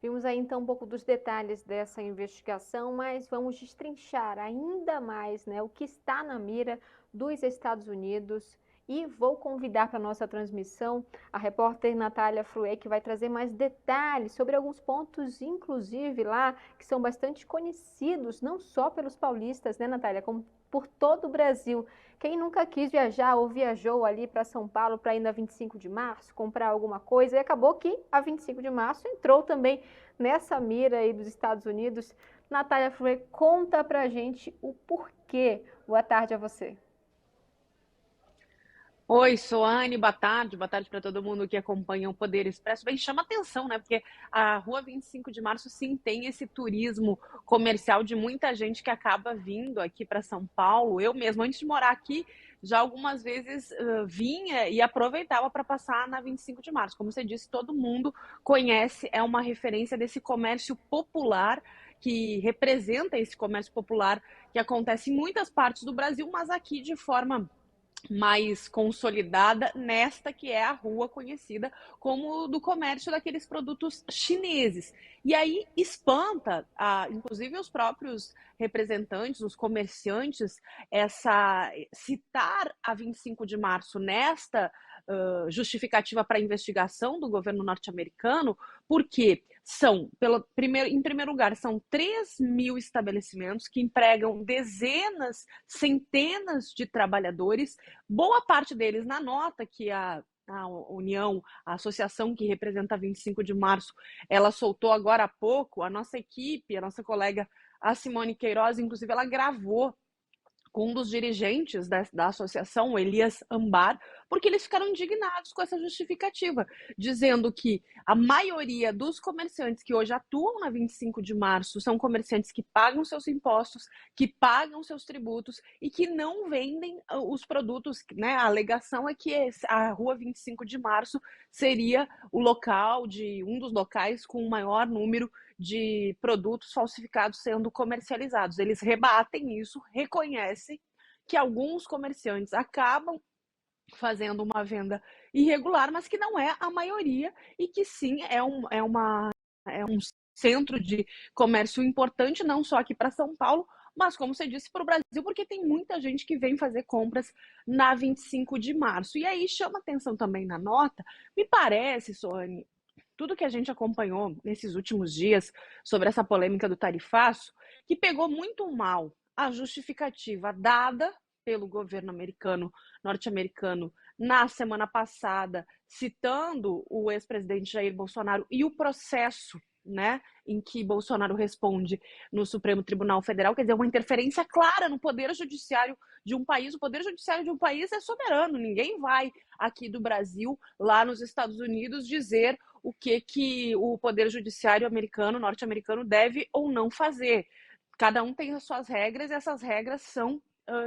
Vimos aí então um pouco dos detalhes dessa investigação, mas vamos destrinchar ainda mais, né, o que está na mira dos Estados Unidos. E vou convidar para a nossa transmissão a repórter Natália Fruet, que vai trazer mais detalhes sobre alguns pontos, inclusive lá, que são bastante conhecidos, não só pelos paulistas, né, Natália, como por todo o Brasil. Quem nunca quis viajar ou viajou ali para São Paulo para ir na 25 de março, comprar alguma coisa, e acabou que a 25 de março entrou também nessa mira aí dos Estados Unidos. Natália Fruet, conta pra gente o porquê. Boa tarde a você. Oi, Soane, boa tarde para todo mundo que acompanha o Poder Expresso. Bem, chama atenção, né? Porque a Rua 25 de Março sim tem esse turismo comercial de muita gente que acaba vindo aqui para São Paulo. Eu mesmo, antes de morar aqui, já algumas vezes vinha e aproveitava para passar na 25 de Março. Como você disse, todo mundo conhece, é uma referência desse comércio popular que representa esse comércio popular que acontece em muitas partes do Brasil, mas aqui de forma mais consolidada nesta que é a rua conhecida como do comércio daqueles produtos chineses. E aí espanta, inclusive os próprios representantes, os comerciantes, essa citar a 25 de março nesta justificativa para a investigação do governo norte-americano, porque em primeiro lugar, são 3.000 estabelecimentos que empregam dezenas, centenas de trabalhadores, boa parte deles na nota que a União, a associação que representa a 25 de março, ela soltou agora há pouco, a nossa equipe, a nossa colega, a Simone Queiroz, inclusive, ela gravou com um dos dirigentes da associação, o Elias Ambar, porque eles ficaram indignados com essa justificativa, dizendo que a maioria dos comerciantes que hoje atuam na 25 de março são comerciantes que pagam seus impostos, que pagam seus tributos e que não vendem os produtos, né? A alegação é que a Rua 25 de Março seria o local de um dos locais com o maior número de produtos falsificados sendo comercializados. Eles rebatem isso, reconhecem que alguns comerciantes acabam fazendo uma venda irregular, mas que não é a maioria e que sim é um centro de comércio importante, não só aqui para São Paulo, mas como você disse, para o Brasil, porque tem muita gente que vem fazer compras na 25 de março. E aí chama atenção também na nota, me parece, Soane, tudo que a gente acompanhou nesses últimos dias sobre essa polêmica do tarifaço, que pegou muito mal a justificativa dada pelo governo norte-americano, na semana passada, citando o ex-presidente Jair Bolsonaro e o processo, né, em que Bolsonaro responde no Supremo Tribunal Federal, quer dizer, uma interferência clara no poder judiciário de um país. O poder judiciário de um país é soberano, ninguém vai aqui do Brasil, lá nos Estados Unidos, dizer o que o poder judiciário norte-americano, deve ou não fazer. Cada um tem as suas regras e essas regras são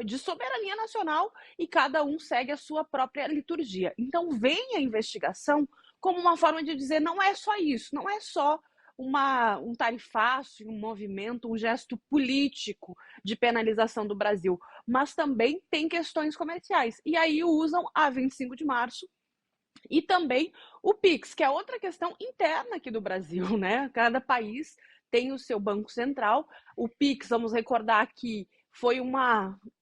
de soberania nacional e cada um segue a sua própria liturgia. Então, vem a investigação como uma forma de dizer não é só isso, não é só um tarifaço, um movimento, um gesto político de penalização do Brasil, mas também tem questões comerciais. E aí usam a 25 de março e também o Pix, que é outra questão interna aqui do Brasil, né? Cada país tem o seu banco central. O Pix, vamos recordar que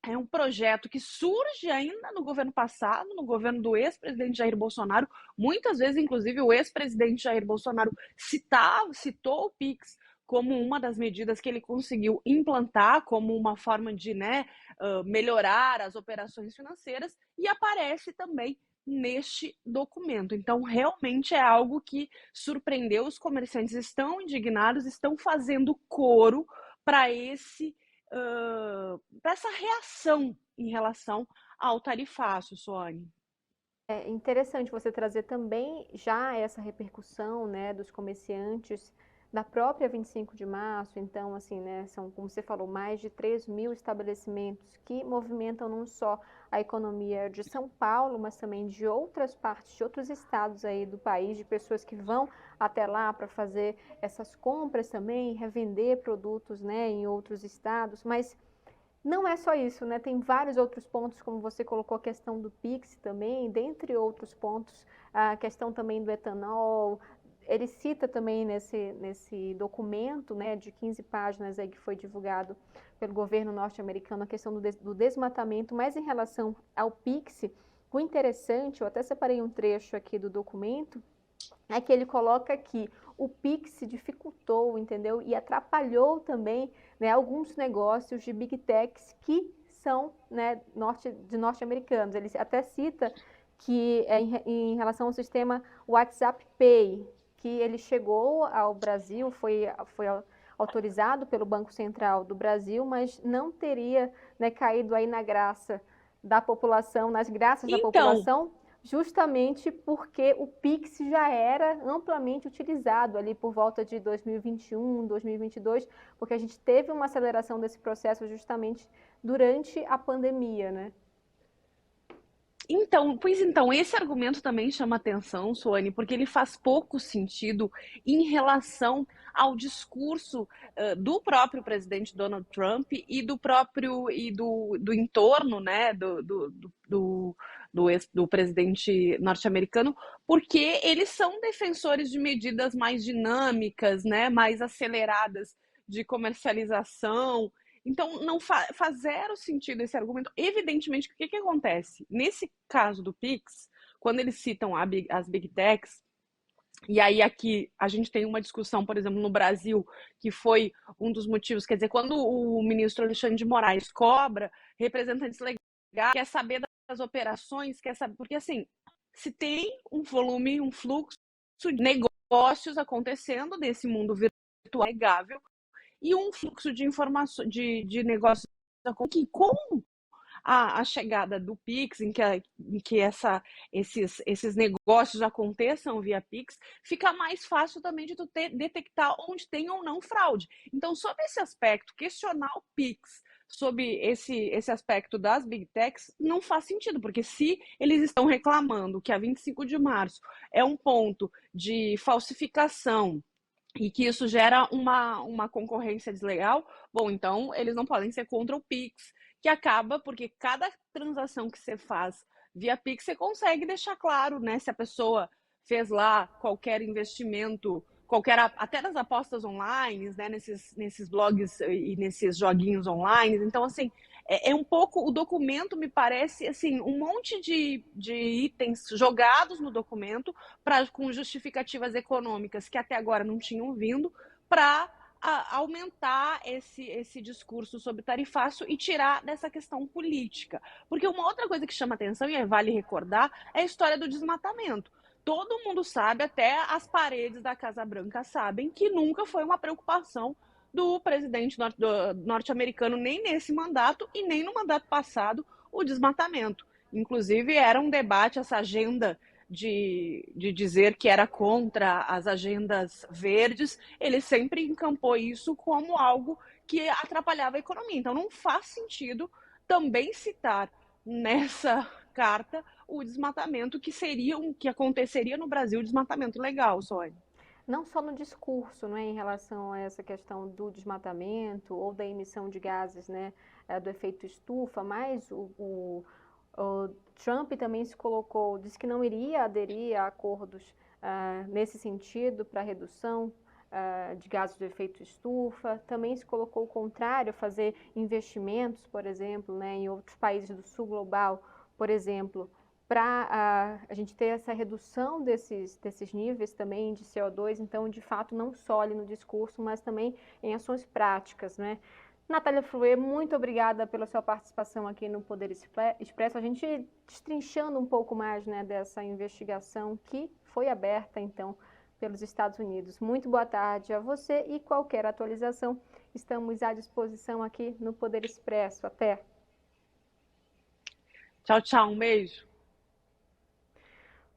é um projeto que surge ainda no governo passado, no governo do ex-presidente Jair Bolsonaro. Muitas vezes, inclusive, o ex-presidente Jair Bolsonaro citou o Pix como uma das medidas que ele conseguiu implantar como uma forma de, né, melhorar as operações financeiras, e aparece também neste documento. Então, realmente é algo que surpreendeu. Os comerciantes estão indignados, estão fazendo coro para para essa reação em relação ao tarifaço, Soane. É interessante você trazer também já essa repercussão, né, dos comerciantes da própria 25 de março. Então, assim, né, são, como você falou, mais de 3.000 estabelecimentos que movimentam não só a economia de São Paulo, mas também de outras partes, de outros estados aí do país, de pessoas que vão até lá para fazer essas compras também, revender produtos, né, em outros estados. Mas não é só isso, né? Tem vários outros pontos, como você colocou a questão do Pix também, dentre outros pontos, a questão também do etanol. ele cita também nesse documento, né, de 15 páginas aí que foi divulgado pelo governo norte-americano, a questão do desmatamento, mas em relação ao Pix, o interessante, eu até separei um trecho aqui do documento, é que ele coloca que o Pix dificultou, entendeu? E atrapalhou também, né, alguns negócios de Big Techs que são, né, norte-americanos. Ele até cita que em relação ao sistema WhatsApp Pay, que ele chegou ao Brasil, foi autorizado pelo Banco Central do Brasil, mas não teria, né, caído aí na graça da população, nas graças da Então, população, justamente porque o Pix já era amplamente utilizado ali por volta de 2021, 2022, porque a gente teve uma aceleração desse processo justamente durante a pandemia, né? Então, esse argumento também chama atenção, Suane, porque ele faz pouco sentido em relação ao discurso do próprio presidente Donald Trump e do entorno, né, do presidente norte-americano, porque eles são defensores de medidas mais dinâmicas, né, mais aceleradas de comercialização. Então, não faz zero sentido esse argumento. Evidentemente, o que acontece? Nesse caso do Pix, quando eles citam as Big Techs, e aí aqui a gente tem uma discussão, por exemplo, no Brasil, que foi um dos motivos, quer dizer, quando o ministro Alexandre de Moraes cobra, representantes legais quer saber das operações, quer saber, porque assim, se tem um volume, um fluxo de negócios acontecendo nesse mundo virtual negável, e um fluxo de informações, de negócios que com a chegada do Pix, em que esses negócios aconteçam via Pix, fica mais fácil também de tu detectar onde tem ou não fraude. Então, sob esse aspecto, questionar o Pix sob esse aspecto das Big Techs não faz sentido, porque se eles estão reclamando que a 25 de março é um ponto de falsificação e que isso gera uma concorrência desleal, bom, então eles não podem ser contra o Pix, que acaba porque cada transação que você faz via Pix, você consegue deixar claro, né, se a pessoa fez lá qualquer investimento, até nas apostas online, né, nesses blogs e nesses joguinhos online. Então, assim, é um pouco, o documento me parece, assim, um monte de itens jogados no documento, com justificativas econômicas que até agora não tinham vindo, para aumentar esse discurso sobre tarifácio e tirar dessa questão política. Porque uma outra coisa que chama atenção, e vale recordar, é a história do desmatamento. Todo mundo sabe, até as paredes da Casa Branca sabem, que nunca foi uma preocupação do presidente norte-americano, nem nesse mandato e nem no mandato passado, o desmatamento. Inclusive, era um debate, essa agenda de dizer que era contra as agendas verdes, ele sempre encampou isso como algo que atrapalhava a economia. Então, não faz sentido também citar nessa carta o desmatamento que aconteceria no Brasil, o desmatamento legal, Sônia. Não só no discurso, né, em relação a essa questão do desmatamento ou da emissão de gases, né, do efeito estufa, mas o Trump também se colocou, disse que não iria aderir a acordos nesse sentido para redução de gases do efeito estufa. Também se colocou o contrário, fazer investimentos, por exemplo, né, em outros países do sul global, por exemplo, para a gente ter essa redução desses níveis também de CO2, então, de fato, não só ali no discurso, mas também em ações práticas, né? Natália Fruê, muito obrigada pela sua participação aqui no Poder Expresso, a gente destrinchando um pouco mais, né, dessa investigação que foi aberta, então, pelos Estados Unidos. Muito boa tarde a você e qualquer atualização, estamos à disposição aqui no Poder Expresso. Até! Tchau, tchau, um beijo.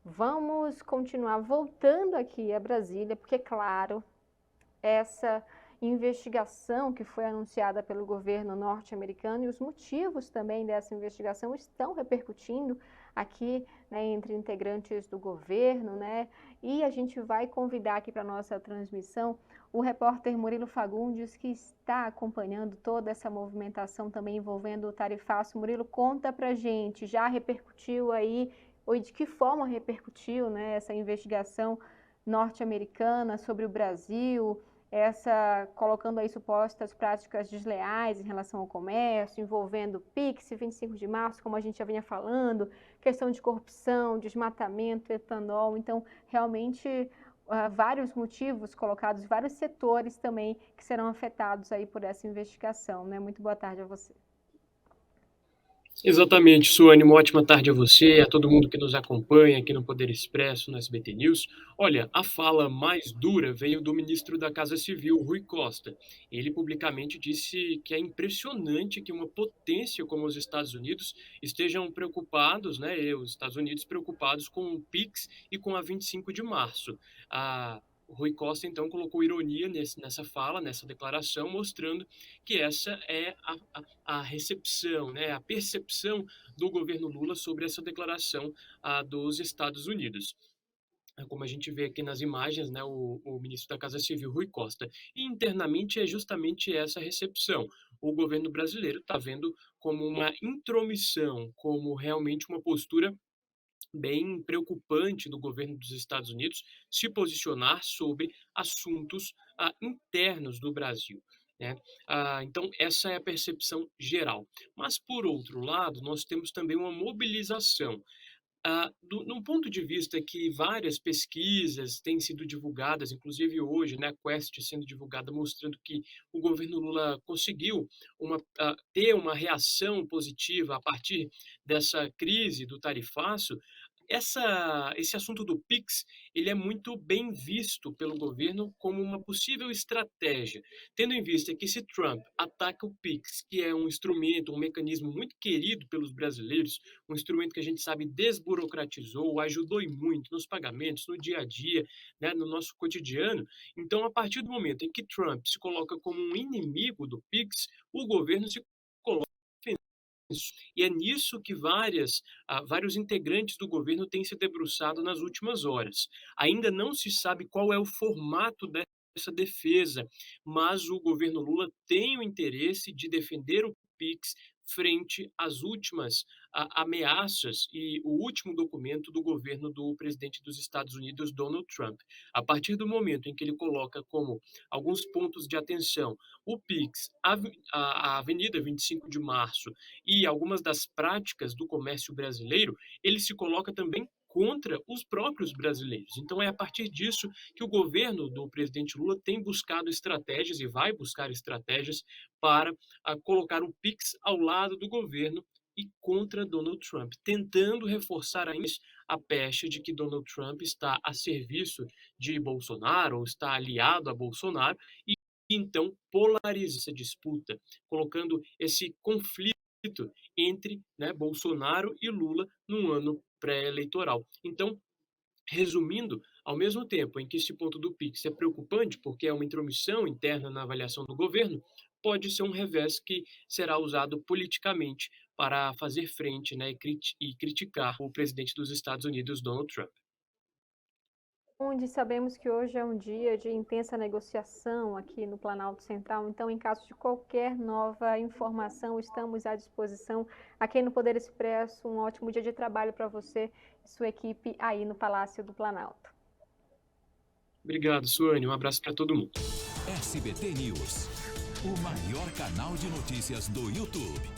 Vamos continuar voltando aqui a Brasília, porque, claro, essa investigação que foi anunciada pelo governo norte-americano e os motivos também dessa investigação estão repercutindo aqui, né, entre integrantes do governo, né? E a gente vai convidar aqui para a nossa transmissão o repórter Murilo Fagundes, que está acompanhando toda essa movimentação também envolvendo o tarifaço. Murilo, conta pra gente, já repercutiu aí, ou de que forma repercutiu, né, essa investigação norte-americana sobre o Brasil, essa colocando aí supostas práticas desleais em relação ao comércio, envolvendo Pix, 25 de março, como a gente já vinha falando, questão de corrupção, desmatamento, etanol. Então, realmente, vários motivos colocados, vários setores também que serão afetados aí por essa investigação, né? Muito boa tarde a você. Exatamente, Suane, uma ótima tarde a você, a todo mundo que nos acompanha aqui no Poder Expresso, no SBT News. Olha, a fala mais dura veio do ministro da Casa Civil, Rui Costa. Ele publicamente disse que é impressionante que uma potência como os Estados Unidos estejam preocupados, né, e os Estados Unidos preocupados com o PIX e com a 25 de março. O Rui Costa, então, colocou ironia nessa fala, nessa declaração, mostrando que essa é a recepção, né, a percepção do governo Lula sobre essa declaração dos Estados Unidos. Como a gente vê aqui nas imagens, né, o ministro da Casa Civil, Rui Costa. E internamente é justamente essa recepção. O governo brasileiro está vendo como uma intromissão, como realmente uma postura bem preocupante do governo dos Estados Unidos se posicionar sobre assuntos internos do Brasil. Né? Então, essa é a percepção geral. Mas, por outro lado, nós temos também uma mobilização. Num ponto de vista que várias pesquisas têm sido divulgadas, inclusive hoje, né, a Quest sendo divulgada, mostrando que o governo Lula conseguiu ter uma reação positiva a partir dessa crise do tarifaço. Esse assunto do Pix, ele é muito bem visto pelo governo como uma possível estratégia, tendo em vista que se Trump ataca o Pix, que é um instrumento, um mecanismo muito querido pelos brasileiros, um instrumento que a gente sabe desburocratizou, ajudou e muito nos pagamentos, no dia a dia, né, no nosso cotidiano. Então, a partir do momento em que Trump se coloca como um inimigo do Pix, o governo se coloca e é nisso que vários integrantes do governo têm se debruçado nas últimas horas. Ainda não se sabe qual é o formato dessa defesa, mas o governo Lula tem o interesse de defender o PIX frente às últimas ameaças e o último documento do governo do presidente dos Estados Unidos, Donald Trump. A partir do momento em que ele coloca como alguns pontos de atenção o PIX, a Avenida 25 de Março e algumas das práticas do comércio brasileiro, ele se coloca também contra os próprios brasileiros. Então é a partir disso que o governo do presidente Lula tem buscado estratégias e vai buscar estratégias para colocar o PIX ao lado do governo e contra Donald Trump, tentando reforçar ainda a pecha de que Donald Trump está a serviço de Bolsonaro ou está aliado a Bolsonaro e então polariza essa disputa, colocando esse conflito entre, né, Bolsonaro e Lula num ano pré-eleitoral. Então, resumindo, ao mesmo tempo em que esse ponto do PIX é preocupante, porque é uma intromissão interna na avaliação do governo, pode ser um revés que será usado politicamente para fazer frente, né, e criticar o presidente dos Estados Unidos, Donald Trump. Onde sabemos que hoje é um dia de intensa negociação aqui no Planalto Central, então, em caso de qualquer nova informação, estamos à disposição aqui no Poder Expresso. Um ótimo dia de trabalho para você e sua equipe aí no Palácio do Planalto. Obrigado, Suane. Um abraço para todo mundo. SBT News, o maior canal de notícias do YouTube.